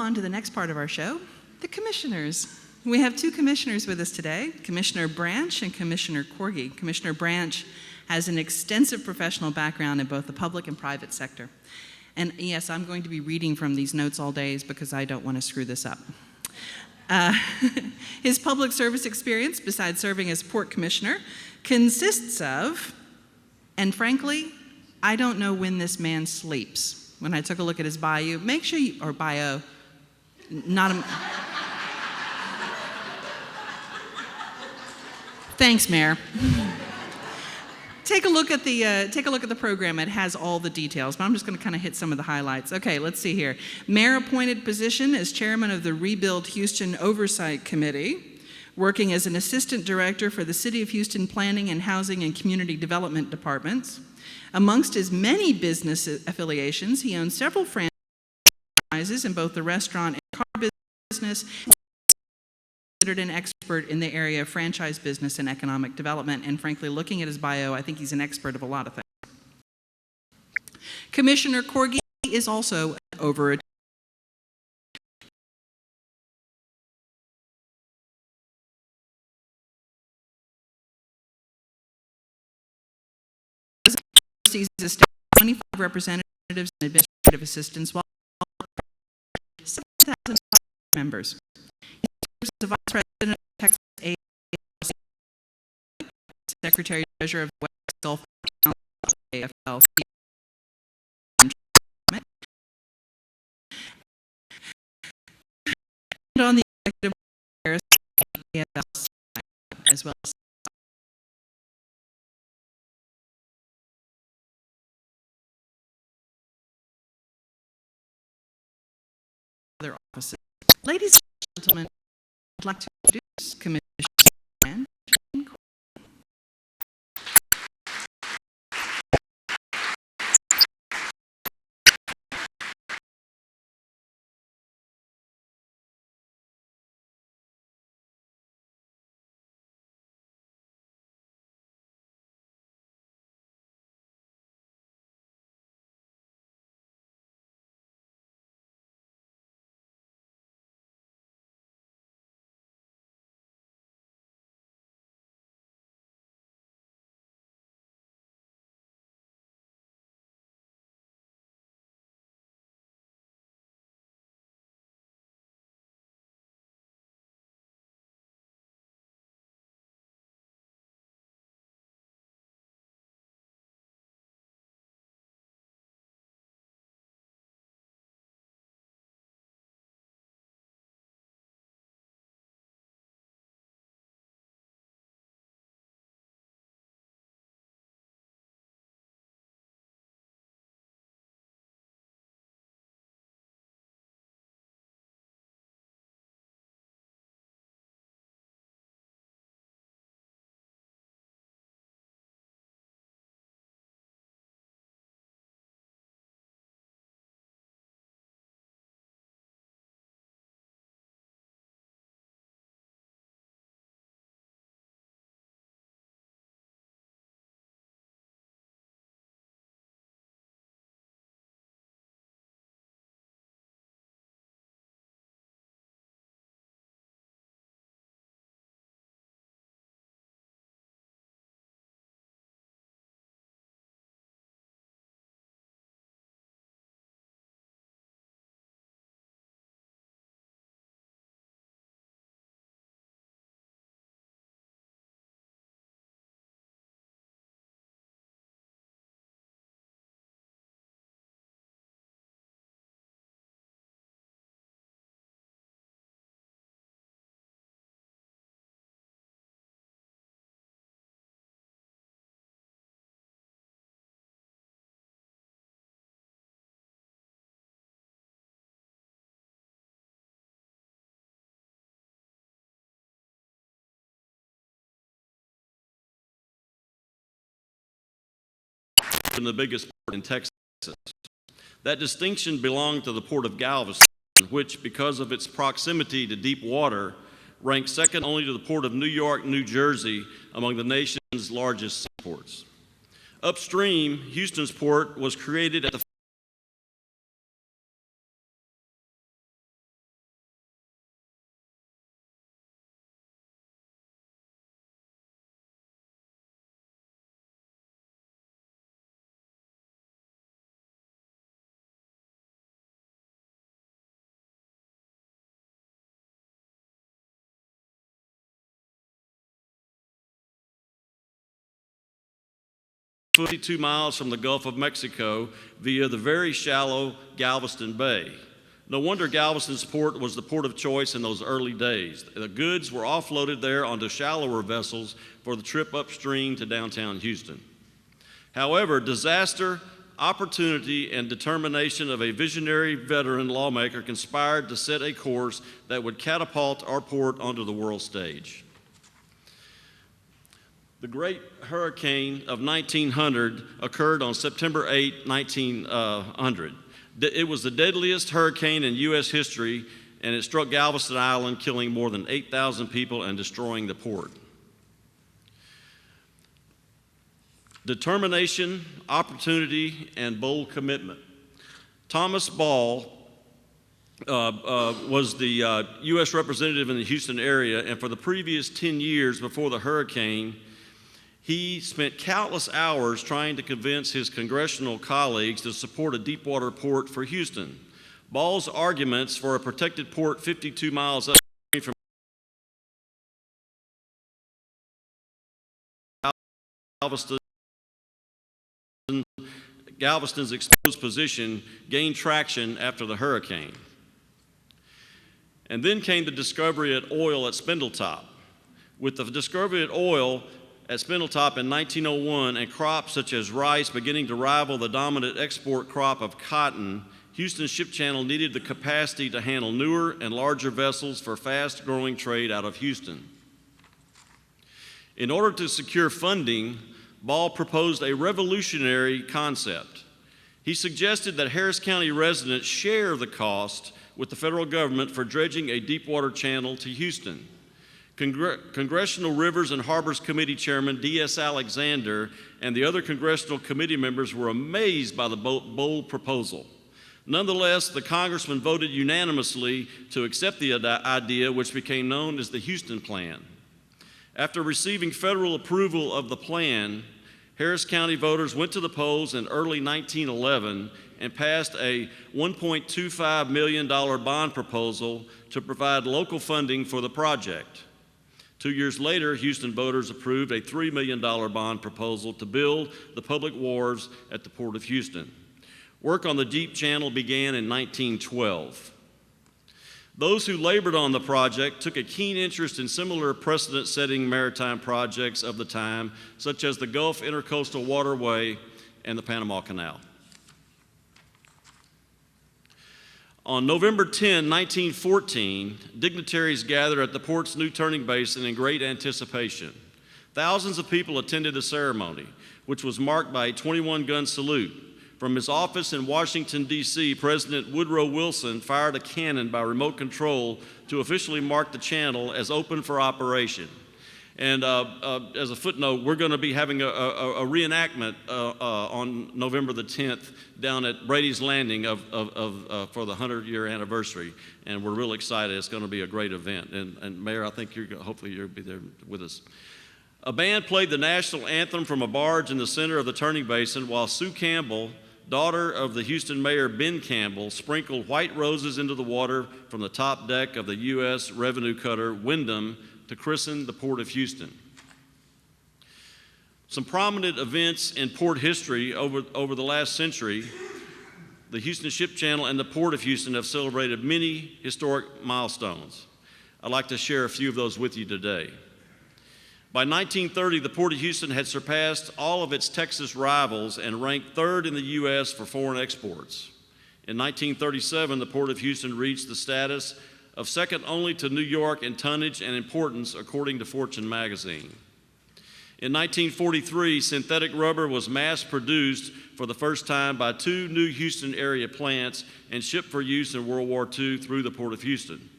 on to the next part of our show, the commissioners. We have two commissioners with us today, Commissioner Branch and Commissioner Corgi. Commissioner Branch has an extensive professional background in both the public and private sector. And yes, I'm going to be reading from these notes all days because I don't want to screw this up. His public service experience, besides serving as Port Commissioner, consists of, and frankly, I don't know when this man sleeps. When I took a look at his bio, make sure you, or bio, not a... Thanks, Mayor. Take a look at the program. It has all the details, but I'm just going to kind of hit some of the highlights. Okay, let's see here. Mayor-appointed position as chairman of the Rebuild Houston Oversight Committee, working as an assistant director for the City of Houston Planning and Housing and Community Development Departments. Amongst his many business affiliations, he owns several franchises in both the restaurant and car business. Considered an expert in the area of franchise business and economic development, and frankly, looking at his bio, I think he's an expert of a lot of things. Commissioner Corgi is also an overachiever. He oversees 25 representatives and administrative assistants, while 7,000 members. He serves as the Vice President of Texas AFL, Secretary Treasurer of the West Gulf AFL, and on the executive affairs of the AFL, as well as other offices. Ladies and gentlemen, I'd like to introduce Commissioner Branch. The biggest port in Texas. That distinction belonged to the Port of Galveston, which, because of its proximity to deep water, ranks second only to the Port of New York, New Jersey, among the nation's largest seaports. Upstream, Houston's port was created at the 52 miles from the Gulf of Mexico via the very shallow Galveston Bay. No wonder Galveston's port was the port of choice in those early days. The goods were offloaded there onto shallower vessels for the trip upstream to downtown Houston. However, disaster, opportunity, and determination of a visionary veteran lawmaker conspired to set a course that would catapult our port onto the world stage. The Great Hurricane of 1900 occurred on September 8, 1900. It was the deadliest hurricane in U.S. history, and it struck Galveston Island, killing more than 8,000 people and destroying the port. Determination, opportunity, and bold commitment. Thomas Ball was the U.S. representative in the Houston area, and for the previous 10 years before the hurricane, he spent countless hours trying to convince his congressional colleagues to support a deepwater port for Houston. Ball's arguments for a protected port 52 miles upstream from Galveston's exposed position gained traction after the hurricane. And then came the discovery of oil at Spindletop. With the discovery of oil at Spindletop in 1901 and crops such as rice beginning to rival the dominant export crop of cotton, Houston Ship Channel needed the capacity to handle newer and larger vessels for fast-growing trade out of Houston. In order to secure funding, Ball proposed a revolutionary concept. He suggested that Harris County residents share the cost with the federal government for dredging a deepwater channel to Houston. Congressional Rivers and Harbors Committee Chairman D.S. Alexander and the other congressional committee members were amazed by the bold proposal. Nonetheless, the congressman voted unanimously to accept the idea, which became known as the Houston Plan. After receiving federal approval of the plan, Harris County voters went to the polls in early 1911 and passed a $1.25 million bond proposal to provide local funding for the project. 2 years later, Houston voters approved a $3 million bond proposal to build the public wharves at the Port of Houston. Work on the Deep Channel began in 1912. Those who labored on the project took a keen interest in similar precedent-setting maritime projects of the time, such as the Gulf Intercoastal Waterway and the Panama Canal. On November 10, 1914, dignitaries gathered at the port's new turning basin in great anticipation. Thousands of people attended the ceremony, which was marked by a 21-gun salute. From his office in Washington, D.C., President Woodrow Wilson fired a cannon by remote control to officially mark the channel as open for operation. And as a footnote, we're going to be having a reenactment on November the 10th down at Brady's Landing for the 100-year anniversary, and we're real excited. It's going to be a great event. And Mayor, I think hopefully you'll be there with us. A band played the national anthem from a barge in the center of the turning basin, while Sue Campbell, daughter of the Houston Mayor Ben Campbell, sprinkled white roses into the water from the top deck of the U.S. revenue cutter Wyndham to christen the Port of Houston. Some prominent events in port history over the last century, the Houston Ship Channel and the Port of Houston have celebrated many historic milestones. I'd like to share a few of those with you today. By 1930, the Port of Houston had surpassed all of its Texas rivals and ranked third in the U.S. for foreign exports. In 1937, the Port of Houston reached the status of second only to New York in tonnage and importance, according to Fortune magazine. In 1943, synthetic rubber was mass-produced for the first time by 2 new Houston area plants and shipped for use in World War II through the Port of Houston.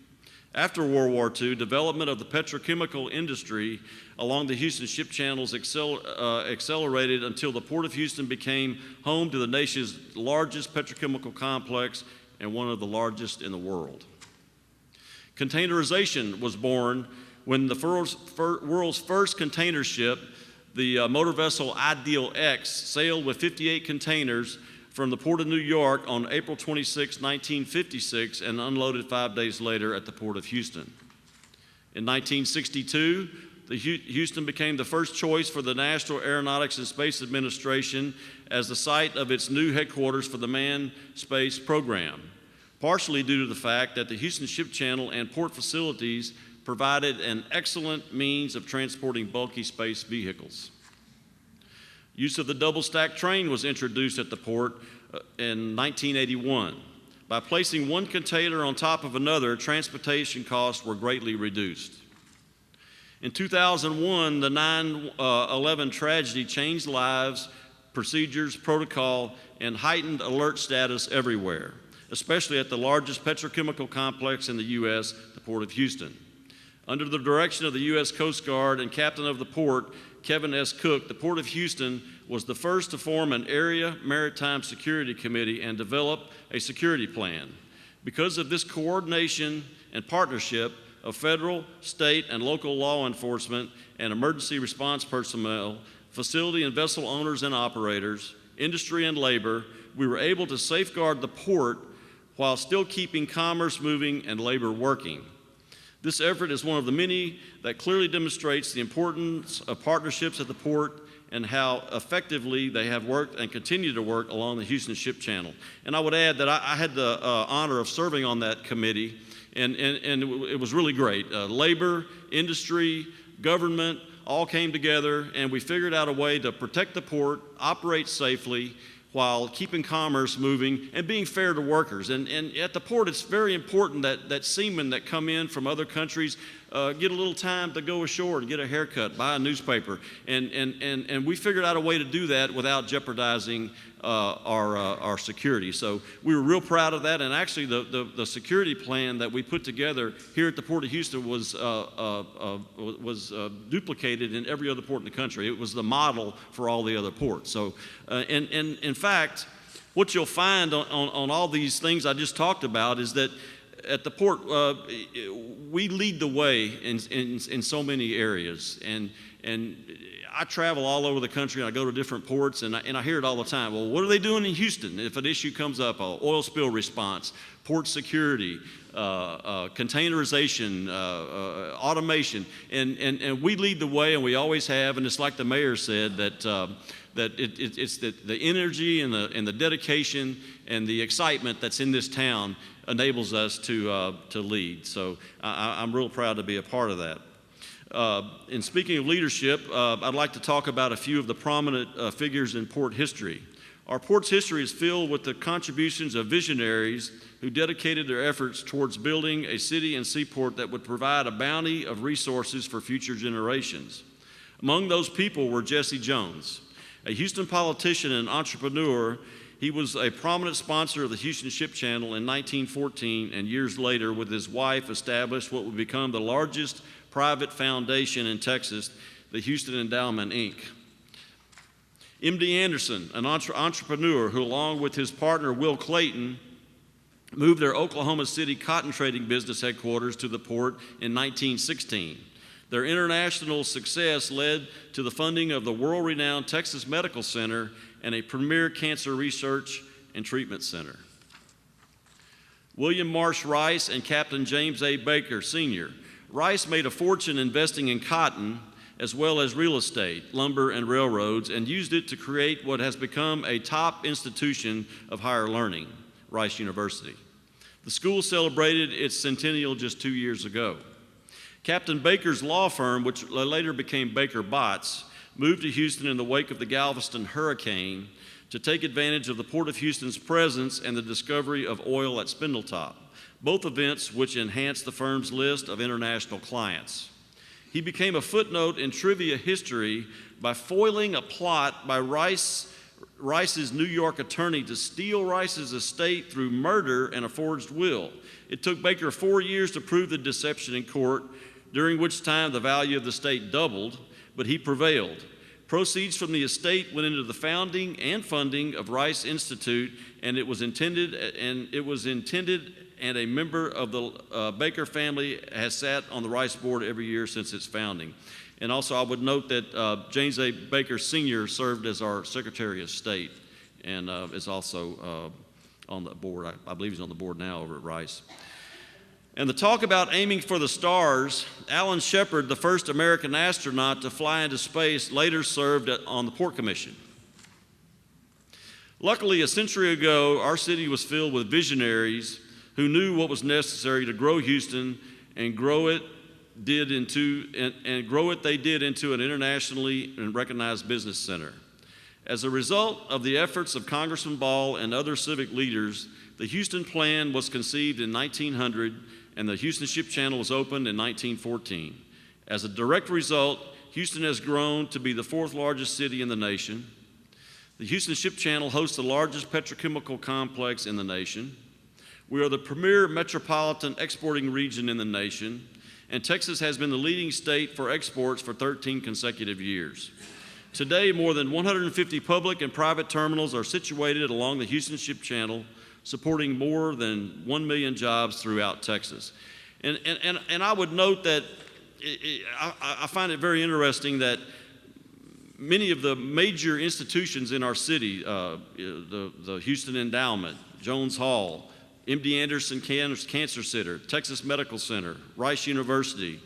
After World War II, development of the petrochemical industry along the Houston Ship Channels accelerated until the Port of Houston became home to the nation's largest petrochemical complex and one of the largest in the world. Containerization was born when the world's first container ship, the motor vessel Ideal X, sailed with 58 containers from the Port of New York on April 26, 1956, and unloaded 5 days later at the Port of Houston. In 1962, Houston became the first choice for the National Aeronautics and Space Administration as the site of its new headquarters for the manned space program, partially due to the fact that the Houston Ship Channel and port facilities provided an excellent means of transporting bulky space vehicles. Use of the double-stack train was introduced at the port in 1981. By placing one container on top of another, transportation costs were greatly reduced. In 2001, the 9/11 tragedy changed lives, procedures, protocol, and heightened alert status everywhere, especially at the largest petrochemical complex in the U.S., the Port of Houston. Under the direction of the U.S. Coast Guard and captain of the port, Kevin S. Cook, the Port of Houston was the first to form an Area Maritime Security Committee and develop a security plan. Because of this coordination and partnership of federal, state, and local law enforcement and emergency response personnel, facility and vessel owners and operators, industry and labor, we were able to safeguard the port while still keeping commerce moving and labor working. This effort is one of the many that clearly demonstrates the importance of partnerships at the port and how effectively they have worked and continue to work along the Houston Ship Channel. And I would add that I had the honor of serving on that committee, and it was really great. Labor, industry, government all came together, and we figured out a way to protect the port, operate safely, while keeping commerce moving and being fair to workers. And at the port, it's very important that seamen that come in from other countries get a little time to go ashore and get a haircut, buy a newspaper. And we figured out a way to do that without jeopardizing our security. So we were real proud of that. And actually, the security plan that we put together here at the Port of Houston was duplicated in every other port in the country. It was the model for all the other ports. So, and in fact, what you'll find on all these things I just talked about is that at the port, we lead the way in so many areas. And I travel all over the country, and I go to different ports, and I hear it all the time. Well, what are they doing in Houston if an issue comes up? Oil spill response, port security, containerization, automation. And we lead the way, and we always have. And it's like the mayor said, that it's the energy and the dedication and the excitement that's in this town enables us to lead. So I'm real proud to be a part of that. In speaking of leadership, I'd like to talk about a few of the prominent figures in port history. Our port's history is filled with the contributions of visionaries who dedicated their efforts towards building a city and seaport that would provide a bounty of resources for future generations. Among those people were Jesse Jones, a Houston politician and entrepreneur. He was a prominent sponsor of the Houston Ship Channel in 1914, and years later, with his wife, established what would become the largest private foundation in Texas, the Houston Endowment, Inc. M.D. Anderson, an entrepreneur who, along with his partner Will Clayton, moved their Oklahoma City cotton trading business headquarters to the port in 1916. Their international success led to the funding of the world-renowned Texas Medical Center and a premier cancer research and treatment center. William Marsh Rice and Captain James A. Baker, Sr. Rice made a fortune investing in cotton as well as real estate, lumber, and railroads, and used it to create what has become a top institution of higher learning, Rice University. The school celebrated its centennial just 2 years ago. Captain Baker's law firm, which later became Baker Botts, moved to Houston in the wake of the Galveston hurricane to take advantage of the Port of Houston's presence and the discovery of oil at Spindletop, both events which enhanced the firm's list of international clients. He became a footnote in trivia history by foiling a plot by Rice's New York attorney to steal Rice's estate through murder and a forged will. It took Baker 4 years to prove the deception in court, during which time the value of the estate doubled, but he prevailed. Proceeds from the estate went into the founding and funding of Rice Institute, and it was intended, and a member of the Baker family has sat on the Rice board every year since its founding. And also I would note that James A. Baker Sr. served as our Secretary of State and is also on the board. I believe he's on the board now over at Rice. And the talk about aiming for the stars, Alan Shepard, the first American astronaut to fly into space, later served on the Port Commission. Luckily, a century ago, our city was filled with visionaries who knew what was necessary to grow Houston and grow it they did into an internationally recognized business center. As a result of the efforts of Congressman Ball and other civic leaders, the Houston Plan was conceived in 1900 and the Houston Ship Channel was opened in 1914. As a direct result, Houston has grown to be the fourth largest city in the nation. The Houston Ship Channel hosts the largest petrochemical complex in the nation. We are the premier metropolitan exporting region in the nation, and Texas has been the leading state for exports for 13 consecutive years. Today, more than 150 public and private terminals are situated along the Houston Ship Channel, supporting more than 1 million jobs throughout Texas. And I would note that I find it very interesting that many of the major institutions in our city, the Houston Endowment, Jones Hall, MD Anderson Cancer Center, Texas Medical Center, Rice University,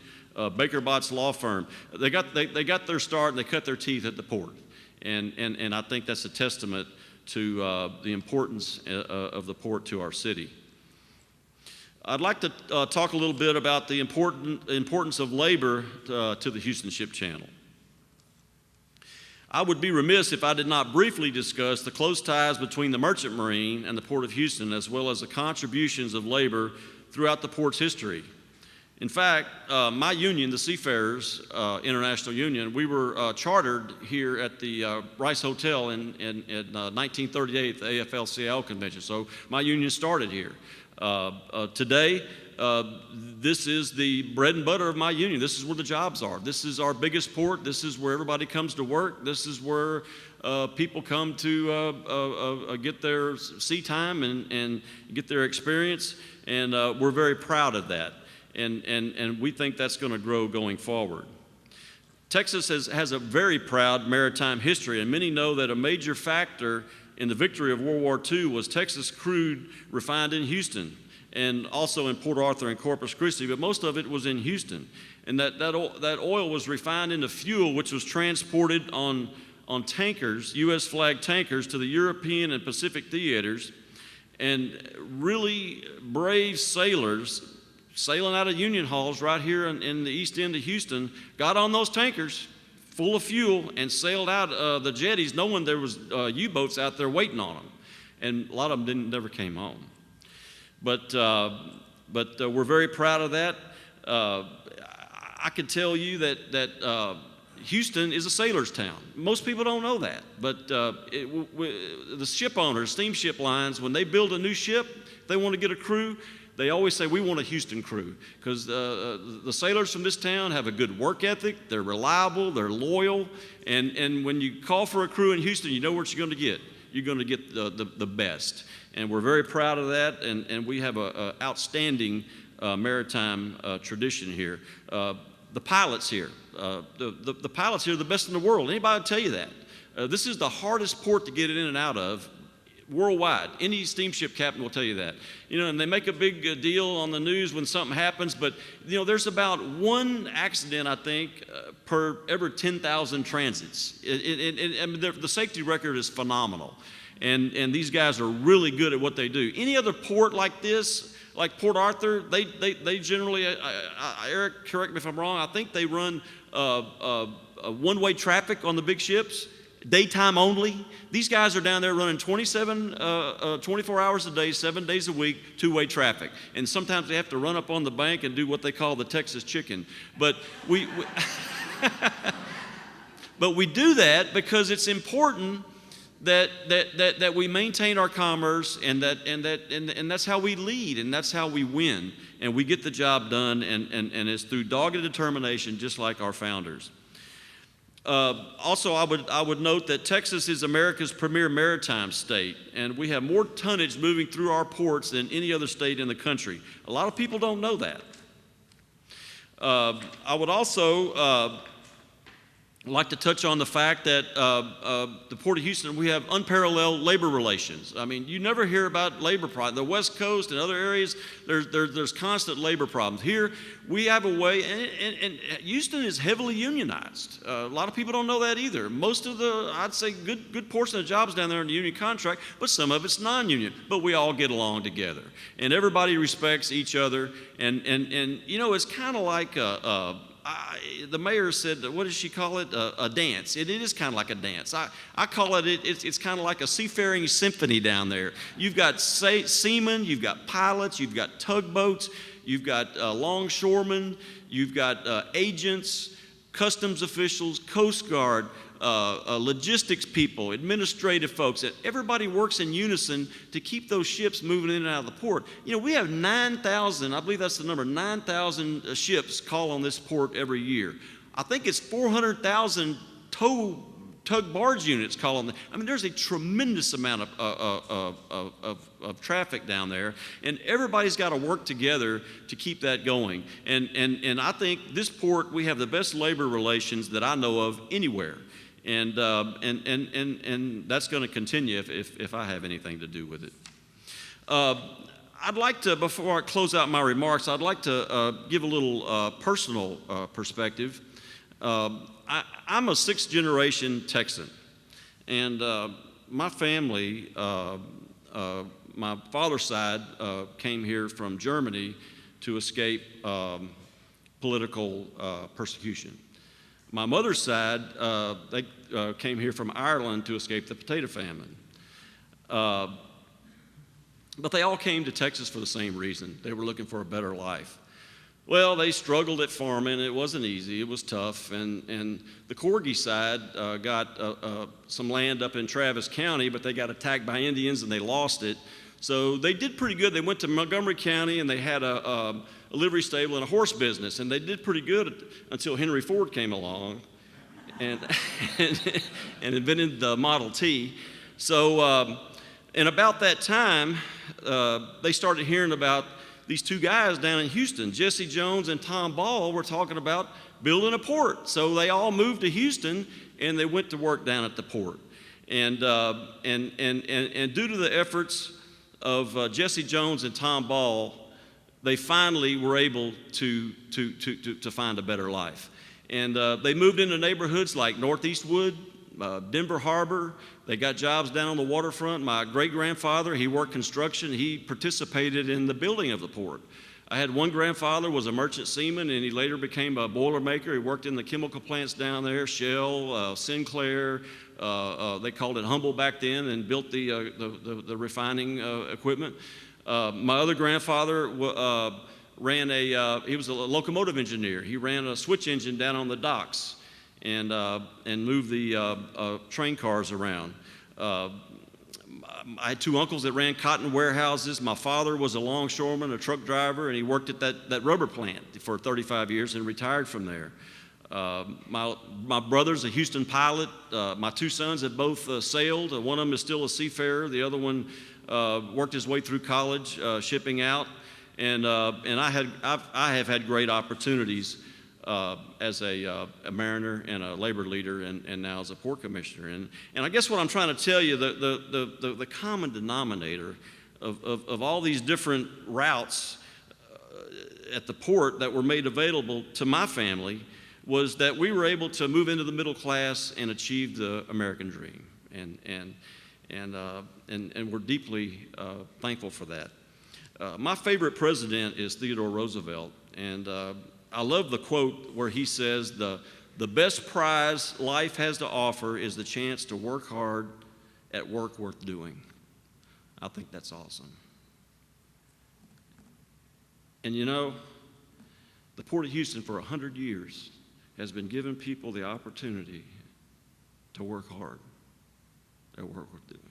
Baker Botts Law Firm, they got their start and they cut their teeth at the port. And I think that's a testament to the importance of the port to our city. I'd like to talk a little bit about the importance of labor to the Houston Ship Channel. I would be remiss if I did not briefly discuss the close ties between the Merchant Marine and the Port of Houston, as well as the contributions of labor throughout the port's history. In fact, my union, the Seafarers International Union, we were chartered here at the Rice Hotel in 1938, the AFL-CIO convention. So my union started here. Today, this is the bread and butter of my union. This is where the jobs are. This is our biggest port. This is where everybody comes to work. This is where people come to get their sea time and get their experience. And we're very proud of that. And we think that's going to grow going forward. Texas has a very proud maritime history, and many know that a major factor in the victory of World War II was Texas crude refined in Houston and also in Port Arthur and Corpus Christi, but most of it was in Houston. And that oil was refined into fuel, which was transported on tankers, U.S. flag tankers, to the European and Pacific theaters, and really brave sailors sailing out of Union Halls right here in the east end of Houston, got on those tankers full of fuel and sailed out the jetties knowing there was U-boats out there waiting on them. And a lot of them never came home. But we're very proud of that. I can tell you that Houston is a sailor's town. Most people don't know that. But the ship owners, steamship lines, when they build a new ship, they want to get a crew, they always say, we want a Houston crew, because the sailors from this town have a good work ethic, they're reliable, they're loyal, and when you call for a crew in Houston, you know what you're going to get. You're going to get the best. And we're very proud of that, and we have an outstanding maritime tradition here. The pilots here, the pilots here are the best in the world. Anybody tell you that? This is the hardest port to get in and out of worldwide. Any steamship captain will tell you that. You know, and they make a big deal on the news when something happens, but you know, there's about one accident, I think, per every 10,000 transits. I mean, the safety record is phenomenal, and these guys are really good at what they do. Any other port like this, like Port Arthur, they generally, Eric, correct me if I'm wrong, I think they run one-way traffic on the big ships. Daytime only. These guys are down there running 24 hours a day, 7 days a week, two-way traffic. And sometimes they have to run up on the bank and do what they call the Texas chicken. But we but we do that because it's important that we maintain our commerce, and that's how we lead, and that's how we win, and we get the job done, and it's through dogged determination, just like our founders. Also, I would note that Texas is America's premier maritime state, and we have more tonnage moving through our ports than any other state in the country. A lot of people don't know that. I would also I'd like to touch on the fact that the Port of Houston, we have unparalleled labor relations. I mean, you never hear about labor problems. The West Coast and other areas, there's constant labor problems. Here, we have a way, and Houston is heavily unionized. A lot of people don't know that either. Most of I'd say good portion of the jobs down there in the union contract, but some of it's non-union. But we all get along together, and everybody respects each other. And you know, it's kind of like the mayor said, what does she call it? A dance. It is kind of like a dance. I call it's kind of like a seafaring symphony down there. You've got seamen, you've got pilots, you've got tugboats, you've got longshoremen, you've got agents, customs officials, Coast Guard, logistics people, administrative folks. Everybody works in unison to keep those ships moving in and out of the port. You know, we have 9,000, I believe that's the number, 9,000 ships call on this port every year. I think it's 400,000 tug barge units call on. I mean, there's a tremendous amount of traffic down there, and everybody's got to work together to keep that going. And I think this port, we have the best labor relations that I know of anywhere. And that's going to continue if I have anything to do with it. I'd like to, before I close out my remarks, I'd like to give a little personal perspective. I'm a sixth generation Texan, and my family, my father's side came here from Germany to escape political persecution. My mother's side, they came here from Ireland to escape the potato famine. But they all came to Texas for the same reason. They were looking for a better life. Well, they struggled at farming. It wasn't easy. It was tough. And the Corgi side got some land up in Travis County, but they got attacked by Indians and they lost it. So they did pretty good. They went to Montgomery County and they had a livery stable and a horse business, and they did pretty good until Henry Ford came along and invented the Model T. So, and about that time, they started hearing about these two guys down in Houston, Jesse Jones and Tom Ball, were talking about building a port. So they all moved to Houston and they went to work down at the port. And due to the efforts of Jesse Jones and Tom Ball, they finally were able to find a better life. And they moved into neighborhoods like Northeast Wood, Denver Harbor. They got jobs down on the waterfront. My great-grandfather, he worked construction. He participated in the building of the port. I had one grandfather was a merchant seaman, and he later became a boilermaker. He worked in the chemical plants down there, Shell, Sinclair. They called it Humble back then, and built the refining equipment. My other grandfather he was a locomotive engineer. He ran a switch engine down on the docks and moved the train cars around. I had two uncles that ran cotton warehouses. My father was a longshoreman, a truck driver, and he worked at that rubber plant for 35 years and retired from there. My brother's a Houston pilot. My two sons have both sailed. One of them is still a seafarer. The other one worked his way through college, shipping out. And I have had great opportunities as a mariner and a labor leader, and now as a port commissioner. And I guess what I'm trying to tell you, the common denominator of all these different routes at the port that were made available to my family was that we were able to move into the middle class and achieve the American dream. And we're deeply thankful for that. My favorite president is Theodore Roosevelt, and I love the quote where he says, the best prize life has to offer is the chance to work hard at work worth doing. I think that's awesome. And you know, the Port of Houston for 100 years has been giving people the opportunity to work hard at work worth doing.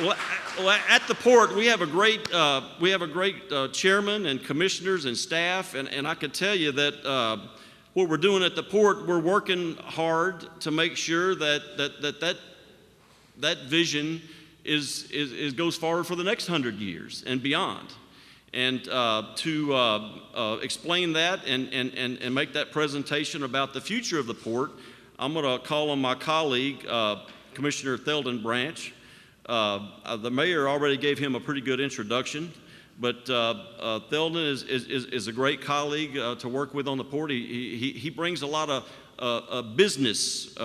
Well, at the port, we have a great chairman and commissioners and staff, and I can tell you that what we're doing at the port, we're working hard to make sure that vision goes forward for the next 100 years and beyond. And to explain that and make that presentation about the future of the port, I'm going to call on my colleague, Commissioner Theldon Branch. The mayor already gave him a pretty good introduction, but Theldon is a great colleague to work with on the port. He brings a lot of business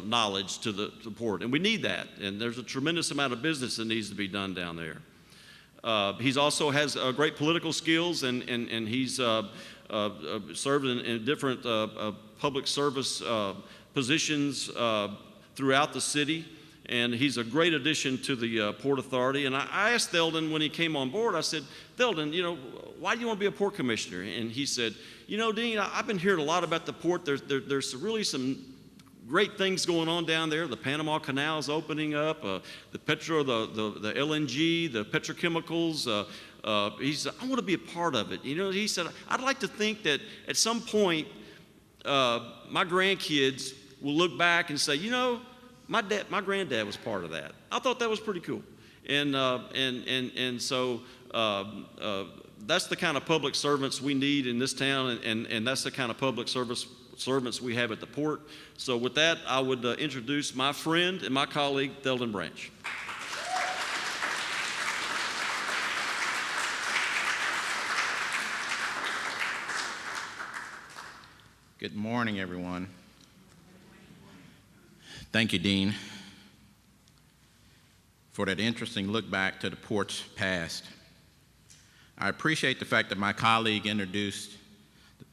knowledge to the port, and we need that. And there's a tremendous amount of business that needs to be done down there. He's also has great political skills, and he's served in different public service positions throughout the city. And he's a great addition to the Port Authority. And I asked Theldon when he came on board, I said, Theldon, why do you want to be a port commissioner? And he said, Dean, I've been hearing a lot about the port. There's really some great things going on down there. The Panama Canal is opening up, the LNG, the petrochemicals. He said, I want to be a part of it. He said, I'd like to think that at some point my grandkids will look back and say, my granddad was part of that. I thought that was pretty cool. And so that's the kind of public servants we need in this town, and that's the kind of public servants we have at the port. So with that, I would introduce my friend and my colleague, Theldon Branch. Good morning, everyone. Thank you, Dean, for that interesting look back to the port's past. I appreciate the fact that my colleague introduced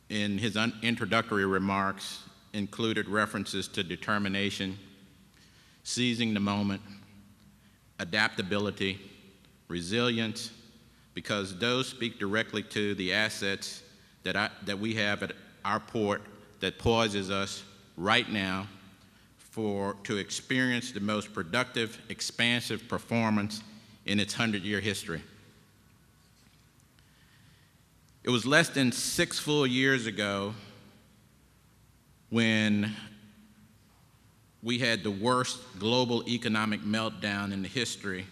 in his introductory remarks included references to determination, seizing the moment, adaptability, resilience, because those speak directly to the assets that we have at our port that poises us right now to experience the most productive, expansive performance in its 100-year history. It was less than 6 full years ago when we had the worst global economic meltdown in the history,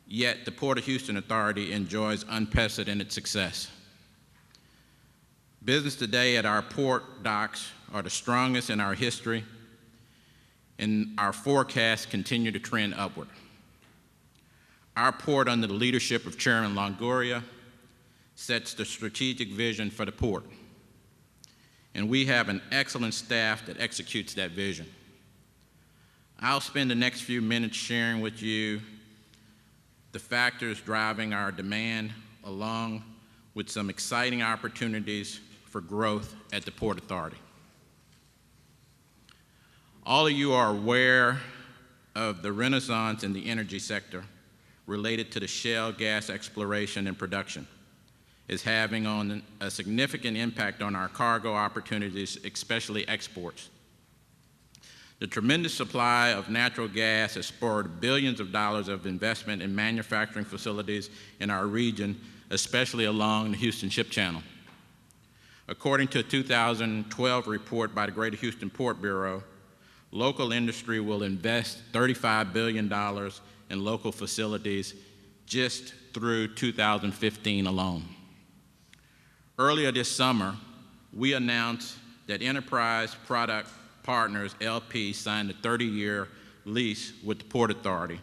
yet the Port of Houston Authority enjoys unprecedented success. Business today at our port docks are the strongest in our history, and our forecasts continue to trend upward. Our port, under the leadership of Chairman Longoria, sets the strategic vision for the port, and we have an excellent staff that executes that vision. I'll spend the next few minutes sharing with you the factors driving our demand, along with some exciting opportunities for growth at the Port Authority. All of you are aware of the renaissance in the energy sector related to the shale gas exploration and production is having a significant impact on our cargo opportunities, especially exports. The tremendous supply of natural gas has spurred billions of dollars of investment in manufacturing facilities in our region, especially along the Houston Ship Channel. According to a 2012 report by the Greater Houston Port Bureau, local industry will invest $35 billion in local facilities just through 2015 alone. Earlier this summer, we announced that Enterprise Product Partners, LP, signed a 30-year lease with the Port Authority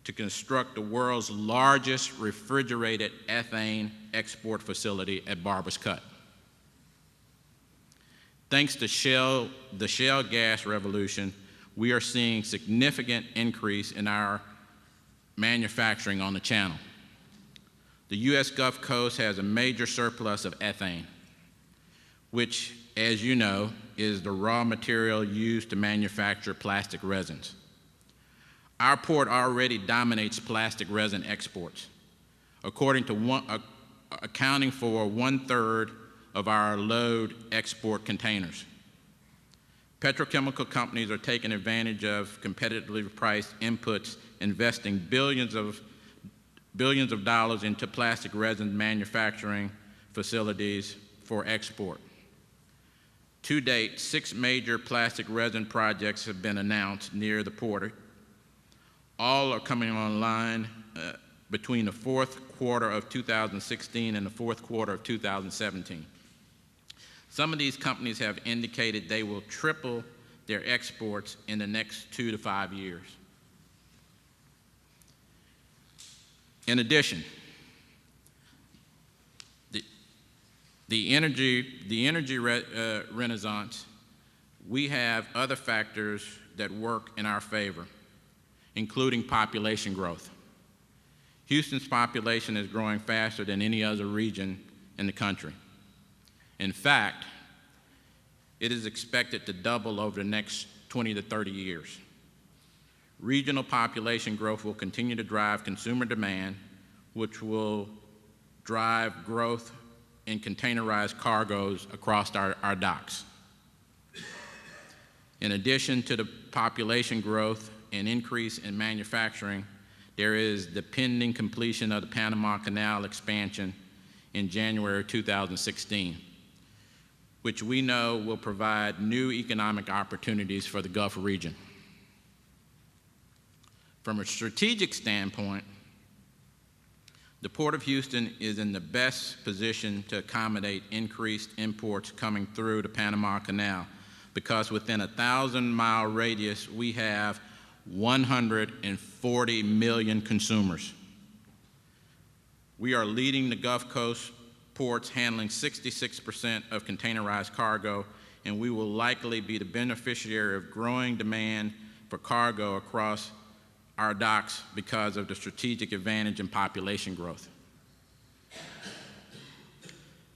to construct the world's largest refrigerated ethane export facility at Barber's Cut. Thanks to the shale gas revolution, we are seeing significant increase in our manufacturing on the channel. The U.S. Gulf Coast has a major surplus of ethane, which, as you know, is the raw material used to manufacture plastic resins. Our port already dominates plastic resin exports, accounting for 1/3 of our load export containers. Petrochemical companies are taking advantage of competitively priced inputs, investing billions of dollars into plastic resin manufacturing facilities for export. To date, 6 major plastic resin projects have been announced near the port. All are coming online between the fourth quarter of 2016 and the fourth quarter of 2017. Some of these companies have indicated they will triple their exports in the next 2 to 5 years. In addition, the energy renaissance, we have other factors that work in our favor, including population growth. Houston's population is growing faster than any other region in the country. In fact, it is expected to double over the next 20 to 30 years. Regional population growth will continue to drive consumer demand, which will drive growth in containerized cargoes across our docks. In addition to the population growth and increase in manufacturing, there is the pending completion of the Panama Canal expansion in January 2016, which we know will provide new economic opportunities for the Gulf region. From a strategic standpoint, the Port of Houston is in the best position to accommodate increased imports coming through the Panama Canal, because within a 1,000-mile radius, we have 140 million consumers. We are leading the Gulf Coast ports, handling 66% of containerized cargo, and we will likely be the beneficiary of growing demand for cargo across our docks because of the strategic advantage in population growth.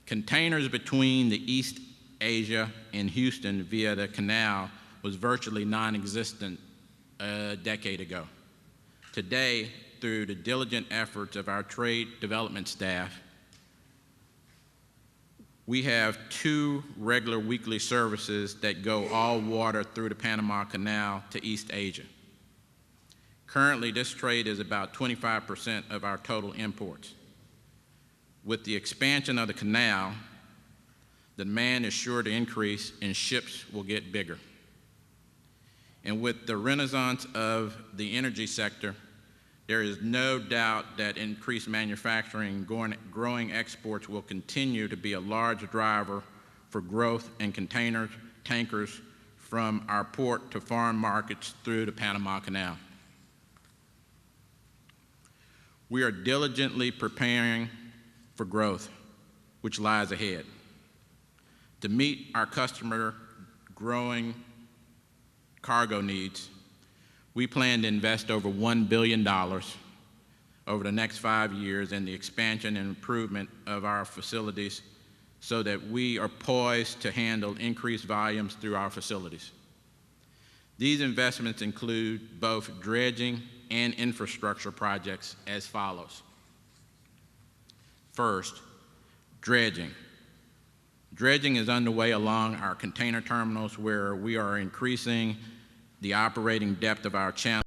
Containers between the East Asia and Houston via the canal was virtually non-existent a decade ago. Today, through the diligent efforts of our trade development staff, we have 2 regular weekly services that go all water through the Panama Canal to East Asia. Currently, this trade is about 25% of our total imports. With the expansion of the canal, the demand is sure to increase and ships will get bigger. And with the renaissance of the energy sector, there is no doubt that increased manufacturing, growing exports will continue to be a large driver for growth in tankers from our port to foreign markets through the Panama Canal. We are diligently preparing for growth, which lies ahead. To meet our customer growing cargo needs, we plan to invest over $1 billion over the next 5 years in the expansion and improvement of our facilities so that we are poised to handle increased volumes through our facilities. These investments include both dredging and infrastructure projects as follows. First, dredging. Dredging is underway along our container terminals where we are increasing the operating depth of our channel